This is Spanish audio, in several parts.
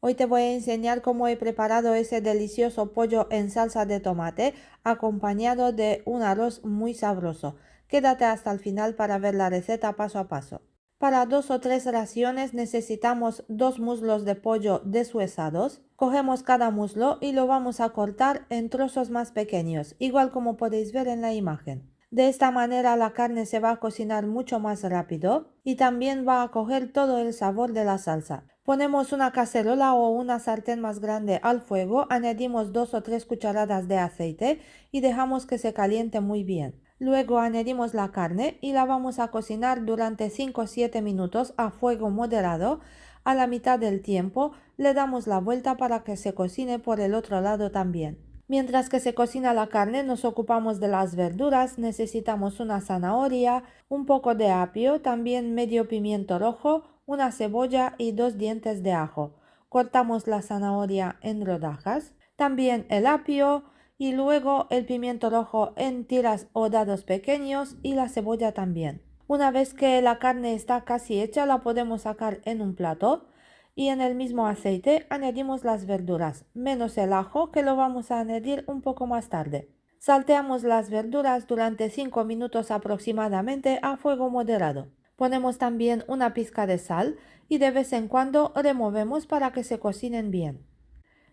Hoy te voy a enseñar cómo he preparado ese delicioso pollo en salsa de tomate acompañado de un arroz muy sabroso. Quédate hasta el final para ver la receta paso a paso. Para 2 o 3 raciones necesitamos 2 muslos de pollo deshuesados. Cogemos cada muslo y lo vamos a cortar en trozos más pequeños, igual como podéis ver en la imagen. De esta manera la carne se va a cocinar mucho más rápido y también va a coger todo el sabor de la salsa. Ponemos una cacerola o una sartén más grande al fuego, añadimos 2 o 3 cucharadas de aceite y dejamos que se caliente muy bien. Luego añadimos la carne y la vamos a cocinar durante 5 o 7 minutos a fuego moderado. A la mitad del tiempo le damos la vuelta para que se cocine por el otro lado también. Mientras que se cocina la carne, nos ocupamos de las verduras. Necesitamos una zanahoria, un poco de apio, también medio pimiento rojo, una cebolla y 2 dientes de ajo. Cortamos la zanahoria en rodajas, también el apio y luego el pimiento rojo en tiras o dados pequeños y la cebolla también. Una vez que la carne está casi hecha, la podemos sacar en un plato y en el mismo aceite añadimos las verduras, menos el ajo que lo vamos a añadir un poco más tarde. Salteamos las verduras durante 5 minutos aproximadamente a fuego moderado. Ponemos también una pizca de sal y de vez en cuando removemos para que se cocinen bien.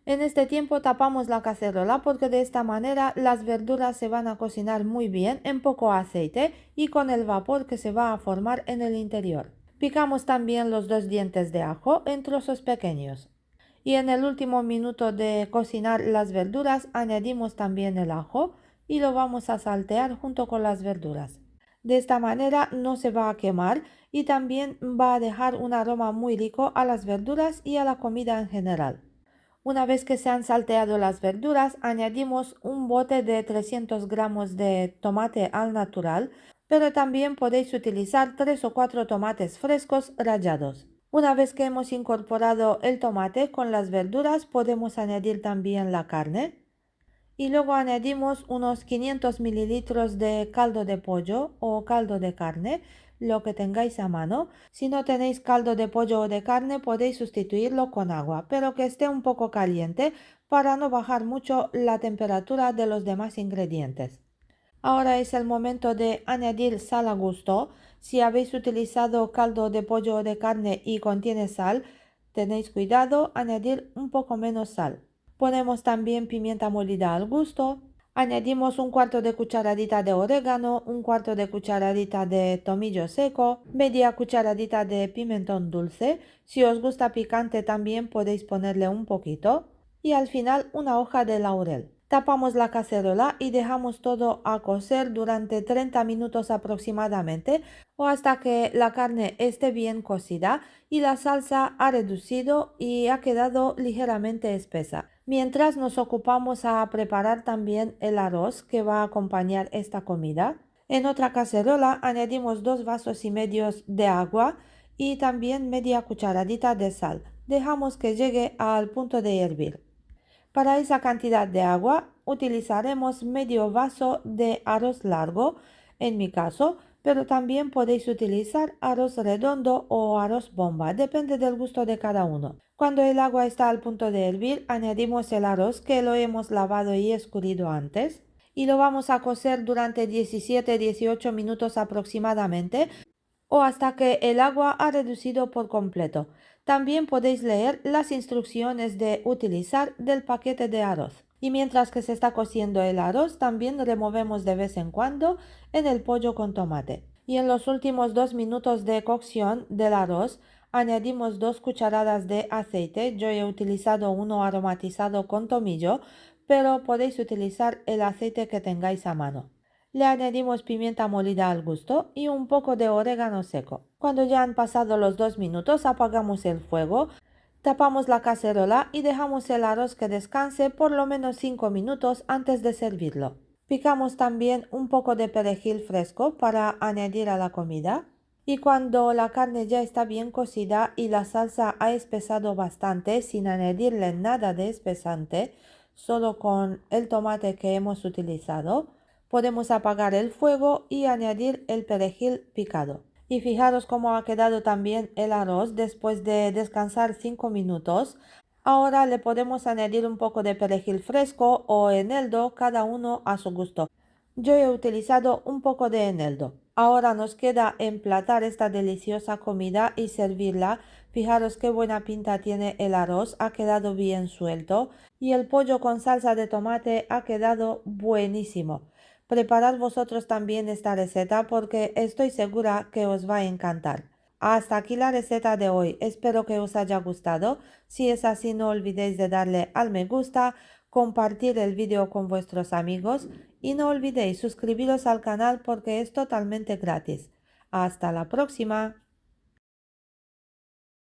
En este tiempo tapamos la cacerola porque de esta manera las verduras se van a cocinar muy bien en poco aceite y con el vapor que se va a formar en el interior. Picamos también los 2 dientes de ajo en trozos pequeños. Y en el último minuto de cocinar las verduras añadimos también el ajo y lo vamos a saltear junto con las verduras. De esta manera no se va a quemar y también va a dejar un aroma muy rico a las verduras y a la comida en general. Una vez que se han salteado las verduras, añadimos un bote de 300 gramos de tomate al natural, pero también podéis utilizar 3 o 4 tomates frescos rallados. Una vez que hemos incorporado el tomate con las verduras, podemos añadir también la carne y luego añadimos unos 500 mililitros de caldo de pollo o caldo de carne, lo que tengáis a mano. Si no tenéis caldo de pollo o de carne, podéis sustituirlo con agua, pero que esté un poco caliente para no bajar mucho la temperatura de los demás ingredientes. Ahora es el momento de añadir sal a gusto. Si habéis utilizado caldo de pollo o de carne y contiene sal, tenéis cuidado, añadir un poco menos sal. Ponemos también pimienta molida al gusto. Añadimos un cuarto de cucharadita de orégano, un cuarto de cucharadita de tomillo seco, media cucharadita de pimentón dulce. Si os gusta picante también podéis ponerle un poquito. Y al final una hoja de laurel. Tapamos la cacerola y dejamos todo a cocer durante 30 minutos aproximadamente o hasta que la carne esté bien cocida y la salsa ha reducido y ha quedado ligeramente espesa. Mientras nos ocupamos a preparar también el arroz que va a acompañar esta comida. En otra cacerola añadimos 2 vasos y medio de agua y también media cucharadita de sal. Dejamos que llegue al punto de hervir. Para esa cantidad de agua utilizaremos medio vaso de arroz largo, en mi caso, pero también podéis utilizar arroz redondo o arroz bomba, depende del gusto de cada uno. Cuando el agua está al punto de hervir, añadimos el arroz que lo hemos lavado y escurrido antes y lo vamos a cocer durante 17-18 minutos aproximadamente o hasta que el agua ha reducido por completo. También podéis leer las instrucciones de utilizar del paquete de arroz. Y mientras que se está cociendo el arroz, también removemos de vez en cuando en el pollo con tomate. Y en los últimos 2 minutos de cocción del arroz, añadimos 2 cucharadas de aceite. Yo he utilizado uno aromatizado con tomillo, pero podéis utilizar el aceite que tengáis a mano. Le añadimos pimienta molida al gusto y un poco de orégano seco. Cuando ya han pasado los 2 minutos, apagamos el fuego, tapamos la cacerola y dejamos el arroz que descanse por lo menos 5 minutos antes de servirlo. Picamos también un poco de perejil fresco para añadir a la comida. Y cuando la carne ya está bien cocida y la salsa ha espesado bastante sin añadirle nada de espesante, solo con el tomate que hemos utilizado, podemos apagar el fuego y añadir el perejil picado. Y fijaros cómo ha quedado también el arroz después de descansar 5 minutos. Ahora le podemos añadir un poco de perejil fresco o eneldo, cada uno a su gusto. Yo he utilizado un poco de eneldo. Ahora nos queda emplatar esta deliciosa comida y servirla. Fijaros qué buena pinta tiene el arroz, ha quedado bien suelto y el pollo con salsa de tomate ha quedado buenísimo. Preparad vosotros también esta receta porque estoy segura que os va a encantar. Hasta aquí la receta de hoy. Espero que os haya gustado. Si es así, no olvidéis de darle al me gusta, compartir el vídeo con vuestros amigos y no olvidéis suscribiros al canal porque es totalmente gratis. Hasta la próxima.